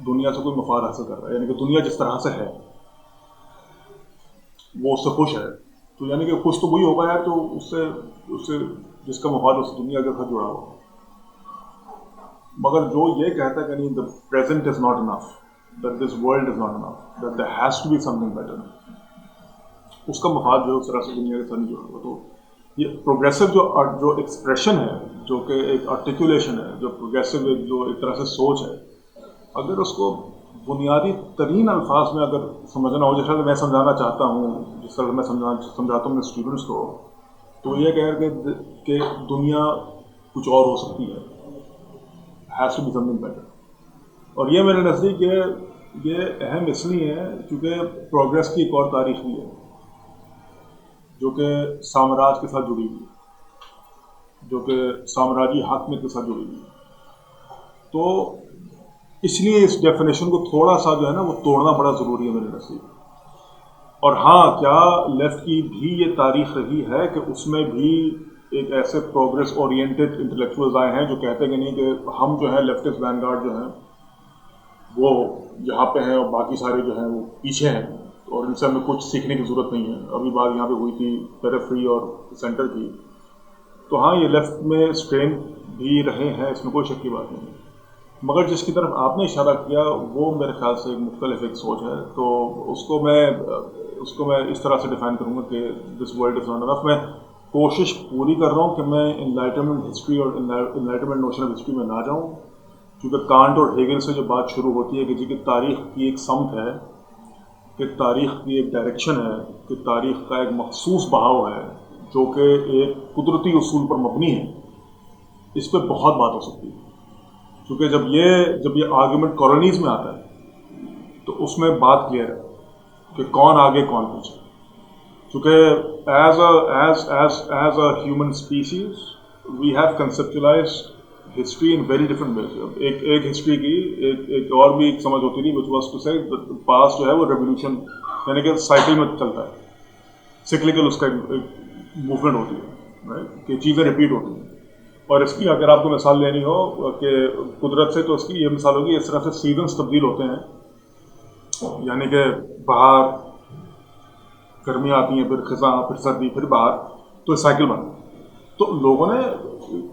دنیا سے کوئی مفاد حاصل کر رہا ہے، یعنی کہ دنیا جس طرح سے ہے وہ اس سے خوش ہے، تو یعنی کہ خوش تو وہی ہوگا یار تو اس سے جس کا مفاد اس دنیا کے ساتھ جڑا ہوا. مگر جو یہ کہتا ہے کہ نہیں، the present is not enough, that this world is not enough, that there has to be something better, اس کا مفاد جو ہے اس طرح سے دنیا کے ساتھ نہیں جڑا ہوا. تو یہ پروگریسو جو ایکسپریشن ہے، جو کہ ایک آرٹیکولیشن ہے، جو پروگریسو جو ایک طرح سے سوچ ہے، اگر اس کو بنیادی ترین الفاظ میں اگر سمجھنا ہو، جیسا کہ میں سمجھانا چاہتا ہوں، جس طرح میں سمجھاتا ہوں اپنے اسٹوڈنٹس کو، تو یہ کہ دنیا کچھ اور ہو سکتی ہے، has to be something better. اور یہ میرے نزدیک یہ اہم اس لیے ہے کیونکہ پروگریس کی ایک اور تاریخ بھی ہے جو کہ سامراج کے ساتھ جڑی ہوئی ہے، جو کہ سامراجی حاکمیت کے ساتھ جڑی ہوئی ہے. تو اس لیے اس ڈیفینیشن کو تھوڑا سا جو ہے نا وہ توڑنا بڑا ضروری ہے میرے نزدیک. اور ہاں، کیا لیفٹ کی بھی یہ تاریخ رہی ہے کہ اس میں بھی ایک ایسے پروگریس اورینٹیڈ انٹلیکچوئلز آئے ہیں جو کہتے ہیں کہ نہیں، کہ ہم جو ہیں لیفٹسٹ وین گارڈ جو ہیں وہ یہاں پہ ہیں اور باقی سارے جو ہیں وہ پیچھے ہیں اور ان سے ہمیں کچھ سیکھنے کی ضرورت نہیں ہے. ابھی بات یہاں پہ ہوئی تھی پیریفری اور سینٹر کی، تو ہاں یہ لیفٹ میں اسٹرین بھی رہے ہیں، اس میں کوئی شک کی بات نہیں ہے. مگر جس کی طرف آپ نے اشارہ کیا وہ میرے خیال سے ایک مختلف ایک سوچ ہے. تو اس کو میں اس طرح سے ڈیفائن کروں گا کہ دس ورلڈ از ناٹ انف. میں کوشش پوری کر رہا ہوں کہ میں انلائٹمنٹ ہسٹری اور انلائٹمنٹ نوشن آف ہسٹری میں نہ جاؤں، کیونکہ کانٹ اور ہیگل سے جو بات شروع ہوتی ہے کہ جی کہ تاریخ کی ایک سمت ہے، کہ تاریخ کی ایک ڈائریکشن ہے، کہ تاریخ کا ایک مخصوص بہاؤ ہے جو کہ ایک قدرتی اصول پر مبنی ہے، اس پہ بہت بات ہو سکتی ہے. کیونکہ جب یہ آرگومنٹ کالونیز میں آتا ہے تو اس میں بات کلیئر ہے کہ کون آگے کون پیچھے. کیونکہ as a human species we have conceptualised history in very different ways. ایک ہسٹری کی ایک اور بھی ایک سمجھ ہوتی تھی وچ واز ٹو سے پاسٹ جو ہے وہ ریولیوشن، یعنی کہ سائیکل میں چلتا ہے، سکلیکل اس کا موومنٹ ہوتی ہے کہ چیزیں ریپیٹ ہوتی ہیں. اور اس کی اگر آپ کو مثال لینی ہو کہ قدرت سے، تو اس کی یہ مثال ہوگی اس طرح سے سیزنس تبدیل ہوتے ہیں، یعنی کہ باہر گرمیاں آتی ہیں، پھر خزاں، پھر سردی، پھر باہر، تو سائیکل بن. تو لوگوں نے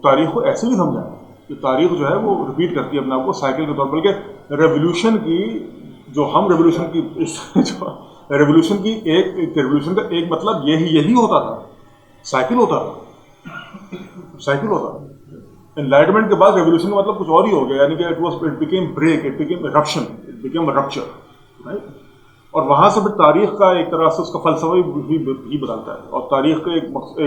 تاریخ کو ایسے ہی سمجھا کہ تاریخ جو ہے وہ ریپیٹ کرتی ہے اپنے آپ کو سائیکل کے طور پر. بلکہ ریولیوشن کی جو ہم ریولیوشن کا ایک مطلب یہی ہوتا تھا، سائیکل ہوتا تھا. انلائٹمنٹ کے بعد ریولیوشن کا مطلب کچھ اور ہی ہو گیا، یعنی کہ it became break, it became eruption, it became rupture, right. اور وہاں سے پھر تاریخ کا ایک طرح سے اس کا فلسفہ بھی بدلتا ہے، اور تاریخ کا ایک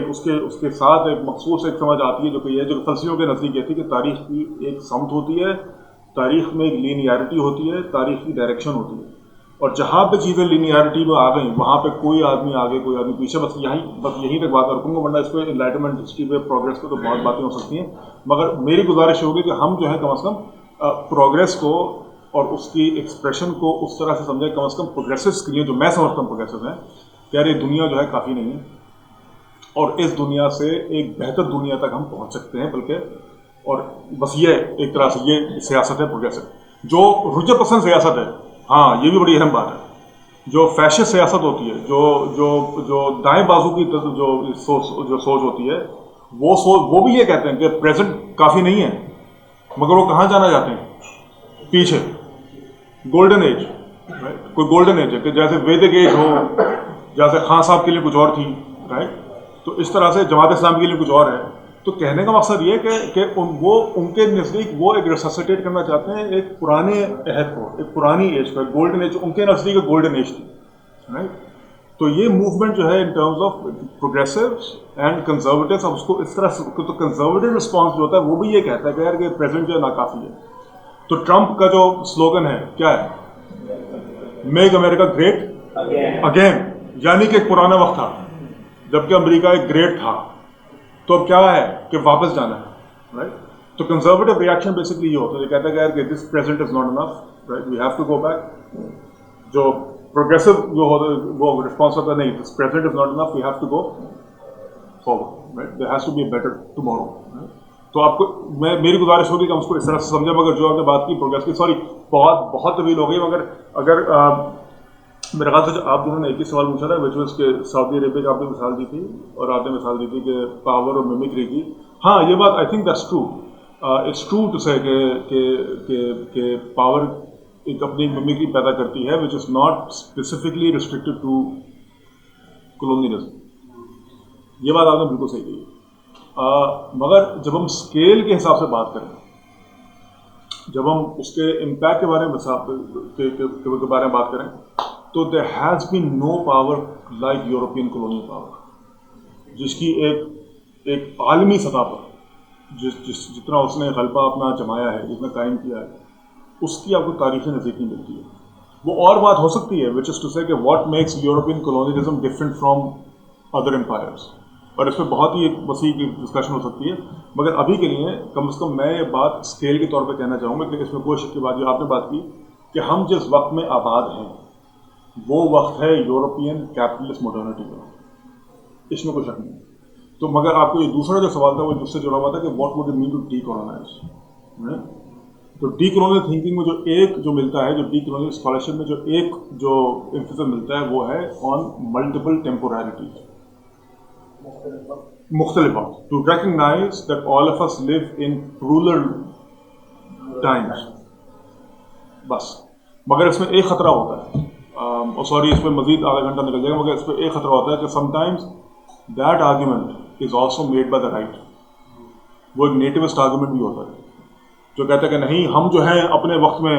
اس کے ساتھ ایک مخصوص ایک سمجھ آتی ہے جو کہ یہ جو فلسفیوں کے نزدیک یہ تھی کہ تاریخ کی ایک سمت ہوتی ہے، تاریخ میں ایک لینیئرٹی ہوتی ہے، تاریخ کی ڈائریکشن ہوتی ہے. اور جہاں پہ چیزیں لینیئرٹی میں آ گئیں وہاں پہ کوئی آدمی آگے کوئی آدمی پیچھے. بس یہیں تک بات رکھوں گا، ورنہ اس پہ انلائٹمنٹ ہسٹری پہ پروگریس پہ تو بہت باتیں ہو سکتی ہیں. مگر میری گزارش ہوگی کہ ہم جو ہے کم از کم پروگریس کو اور اس کی ایکسپریشن کو اس طرح سے سمجھیں، کم از کم پروگریسوز کے لیے جو میں سمجھتا ہوں پروگریسوز ہیں، کہ یار یہ دنیا جو ہے کافی نہیں ہے اور اس دنیا سے ایک بہتر دنیا تک ہم پہنچ سکتے ہیں. بلکہ اور بس یہ ایک طرح سے یہ سیاست ہے پروگریسو. جو رجحت پسند سیاست ہے، ہاں یہ بھی بڑی اہم بات ہے. جو فیشسٹ سیاست ہوتی ہے، جو دائیں بازو کی جو سوچ ہوتی ہے، وہ بھی یہ کہتے ہیں کہ پریزنٹ کافی نہیں ہے، مگر وہ کہاں جانا چاہتے ہیں؟ پیچھے. گولڈن ایج، کوئی گولڈن ایج ہے کہ جیسے ویدک ایج ہو، جیسے خان صاحب کے لیے کچھ اور تھی، رائٹ. تو اس طرح سے جماعت اسلامی کے لیے کچھ اور ہے. تو کہنے کا مقصد یہ کہ وہ ان کے نزدیک وہ ایک ریسسیٹیٹ کرنا چاہتے ہیں ایک پرانے عہد کو، ایک پرانی ایج کو، ایک گولڈن ایج. ان کے نزدیک ایک گولڈن ایج تھی، رائٹ. تو یہ موومنٹ جو ہے ان ٹرمز آف پروگریسوز اینڈ کنزرویٹوز، اب اس کو اس طرح سے تو کنزرویٹو رسپانس جو ہوتا ہے وہ بھی یہ کہتا ہے کہ یار کہ پریزنٹ جو ہے ناکافی ہے. تو ٹرمپ کا جو سلوگن ہے کیا ہے؟ میک امریکہ گریٹ اگین، یعنی کہ ایک پرانا وقت تھا جبکہ امریکہ ایک گریٹ تھا، تو اب کیا ہے کہ واپس جانا ہے، رائٹ. تو کنزرویٹو ریئیکشن بیسکلی یہ ہوتا ہے، یہ کہتا ہے کہ یار کہ this present is not enough, right, we have to go back. جو پروگریسو جو ہوتا ہے وہ رسپانس ہوتا ہے نہیں، this present is not enough, we have to go forward, right, there has to be a better tomorrow. تو آپ کو میری گزارش ہوگی کہ ہم اس کو اس طرح سے سمجھیں. مگر جو آپ نے بات کی پروگریس کی، سوری بہت طویل ہو گئی، مگر اگر میرے خیال سے آپ دونوں نے ایک ہی سوال پوچھا تھا وچ واز کہ سعودی عربیہ کا آپ نے مثال دی تھی اور آپ نے مثال دی تھی کہ پاور اور میمکری کی. ہاں یہ بات I think that's true. It's true to say کہ پاور ایک اپنی میمکری پیدا کرتی ہے which is not specifically restricted to colonialism. یہ بات آپ نے بالکل صحیح کہی. مگر جب ہم اسکیل کے حساب سے بات کریں، جب ہم اس کے امپیکٹ کے بارے میں بات کریں، تو there has been no power like European colonial power, جس کی ایک عالمی سطح پر جتنا اس نے غلبہ اپنا جمایا ہے، جتنا قائم کیا ہے، اس کی آپ کو تاریخی نزدیک نہیں ملتی ہے. وہ اور بات ہو سکتی ہے وچ از ٹو سے کہ what makes European colonialism different from other empires, اور اس پہ بہت ہی ایک وسیع ڈسکشن ہو سکتی ہے. مگر ابھی کے لیے کم از کم میں یہ بات اسکیل کے طور پہ کہنا چاہوں گا کہ اس میں کوئی شک کی بات جو آپ نے بات کی کہ ہم جس وقت میں آباد ہیں وہ وقت ہے یورپین کیپٹلسٹ ماڈرنٹی کا، اس میں کوئی شک نہیں. تو مگر آپ کو یہ دوسرا جو سوال تھا وہ جس سے جڑا ہوا تھا کہ what would it mean to decolonise. تو ڈی کولونیل تھنکنگ میں جو ملتا ہے، جو ڈی کولونیل اسکالرشپ میں جو ایمفیسس ملتا ہے وہ ہے آن ملٹیپل ٹیمپوریلٹیز، مختلف وقت، to recognise that all of us live in plural times. بس مگر اس میں ایک خطرہ ہوتا ہے، سوری اس پہ مزید آدھا گھنٹہ نکل جائے گا، مگر اس پہ ایک خطرہ ہوتا ہے کہ some times that argument is also made by the right. وہ ایک نیٹیوسٹ آرگیومنٹ بھی ہوتا ہے جو کہتا ہے کہ نہیں، ہم جو ہیں اپنے وقت میں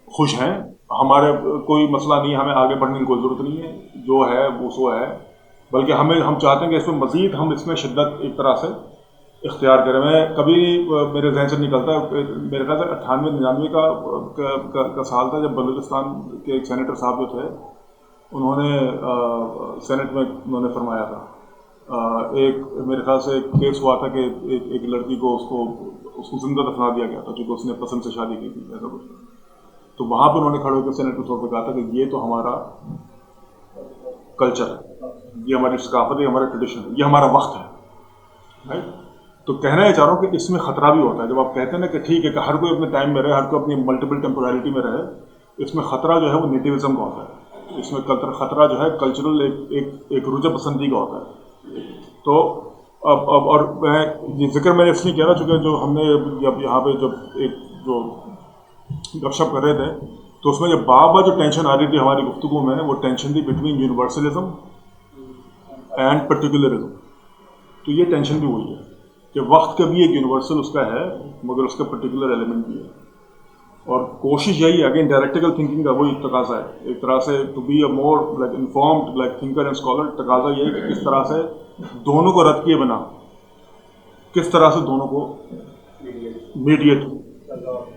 خوش ہیں، ہمارے کوئی مسئلہ نہیں ہے، ہمیں آگے بڑھنے کی کوئی ضرورت نہیں ہے، جو ہے وہ سو ہے، بلکہ ہم چاہتے ہیں کہ اس میں مزید ہم اس میں شدت ایک طرح سے اختیار کریں. میں کبھی میرے ذہن سے نکلتا ہے، میرے خیال سے 98-99 کا سال تھا جب بلوچستان کے ایک سینیٹر صاحب جو تھے، انہوں نے سینٹ میں انہوں نے فرمایا تھا، ایک میرے خیال سے ایک کیس ہوا تھا کہ ایک لڑکی کو اس کو زندہ دفنا دیا گیا تھا چونکہ اس نے پسند سے شادی کی تھی، ایسا کچھ. تو وہاں پہ انہوں نے کھڑے ہو کے سینٹ کے طور پہ کہا تھا کہ یہ تو ہمارا کلچر ہے، یہ ہماری ثقافت ہے، ہمارا ٹریڈیشن ہے، یہ ہمارا وقت ہے. رائٹ. تو کہنا یہ چاہ رہا ہوں کہ اس میں خطرہ بھی ہوتا ہے. جب آپ کہتے ہیں نا کہ ٹھیک ہے کہ ہر کوئی اپنے ٹائم میں رہے، ہر کوئی اپنی ملٹیپل ٹیمپورلٹی میں رہے، اس میں خطرہ جو ہے وہ نیٹیوزم کا ہوتا ہے، اس میں خطرہ جو ہے کلچرل ایک رجحان پسندی کا ہوتا ہے. تو اب اور میں یہ ذکر میں اس لیے کہہ رہا چونکہ جو ہم نے یہاں پہ جب ایک جو گپ شپ کر رہے تھے تو اس میں جب بار جو ٹینشن آ رہی تھی ہماری گفتگو میں، وہ ٹینشن تھی بٹوین یونیورسلزم اینڈ پرٹیکولرزم. تو یہ ٹینشن بھی وہی ہے کہ وقت کا بھی ایک یونیورسل اس کا ہے مگر اس کا پرٹیکولر ایلیمنٹ بھی ہے. اور کوشش یہی ہے، اگین ڈائریکٹیکل تھنکنگ کا وہی تقاضا ہے ایک طرح سے، to be a more like informed like thinker and scholar. تقاضا یہ ہے کہ کس طرح سے دونوں کو رد کیے بنا، کس طرح سے دونوں کو میڈیٹ،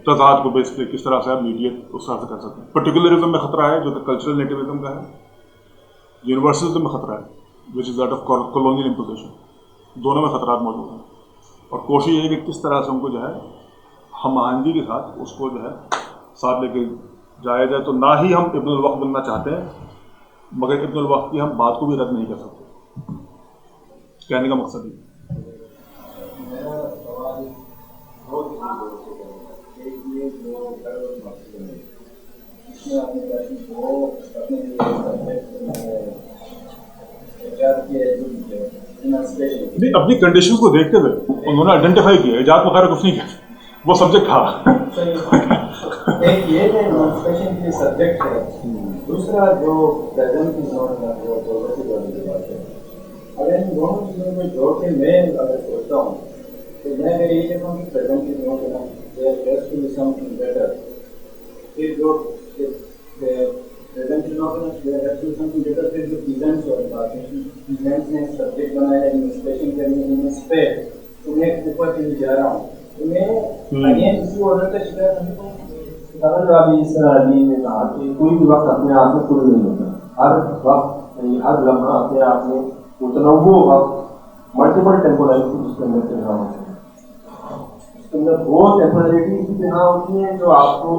تضاد کو بیسکلی کس طرح سے آپ میڈیٹ اس طرح سے کر سکتے ہیں. پرٹیکولرزم میں خطرہ ہے جو کہ کلچرل نیٹیوزم کا ہے، یونیورسلزم میں خطرہ ہے which is that of colonial imposition. دونوں میں خطرات موجود ہیں اور کوشش یہ ہے کہ کس طرح سے ان کو جو ہے ہم آہنگی کے ساتھ اس کو جو ہے ساتھ لے کے جایا جائے. تو نہ ہی ہم ابن الوقت بننا چاہتے ہیں مگر ابن الوقت کی ہم بات کو بھی رد نہیں کر سکتے. کہنے کا مقصد یہ میرا سوال دو چیزوں سے ہے. ایک یہ جو اس میں آپ نے کہا کہ وہ اپنے نہیں، اپنی کنڈیشنز کو دیکھتے ہوئے انہوں نے آئیڈینٹیفائی کیا، ایجاد وغیرہ کچھ نہیں کیا، وہ سبجیکٹ تھا. ایک یہ کہ نان کی سبجیکٹ ہے، دوسرا جو پریزنٹ کی نوٹ ہے وہ جغرافی والے کی بات ہے. اگر ان دونوں چیزوں کو جوڑ کے میں اگر سوچتا ہوں تو میں اگر یہ کہتا ہوں کہ پریزنٹ کی نوٹ ہے سم تھنگ بیٹر، پھر جو پریزنٹ کی نوٹ ہے سم تھنگ بیٹر، پھر جو ایونٹس اور بات ہے ایونٹس نے سبجیکٹ بنایا انویسٹیگیشن کرنے کی اس پہ تو میں اوپر کے لیے جا رہا ہوں. تو میں اگین اسی آرڈر کا شکایت نہیں کروں. اگر آپ اس حدیث نے کہا کہ کوئی بھی وقت اپنے آپ میں کل نہیں ہوتا، ہر وقت ہر لمحہ اپنے آپ میں متنوع وقت ملٹیپل ٹیمپورلٹی اس کے اندر پنہا ہوتی ہے. اس کے اندر وہ ٹیمپورلٹی کی پنہا ہوتی ہے جو آپ کو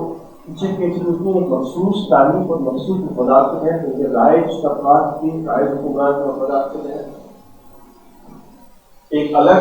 پیچھے پیچھے ہوتی ہے، ایک مخصوص تاریخ اور مخصوص مفادات کے تحت، کیونکہ رائج طبقات کی رائج حکمران کے مفادات کے تحت ایک الگ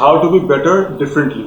how to be better differently.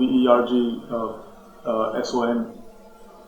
BERGSON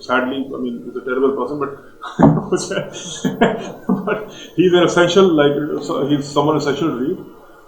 sadly, I mean, he's a terrible person, but but he's an essential, like he's someone essential to read.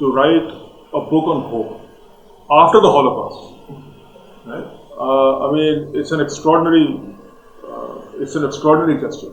to write a book on hope after the Holocaust, right? I mean, it's an extraordinary gesture.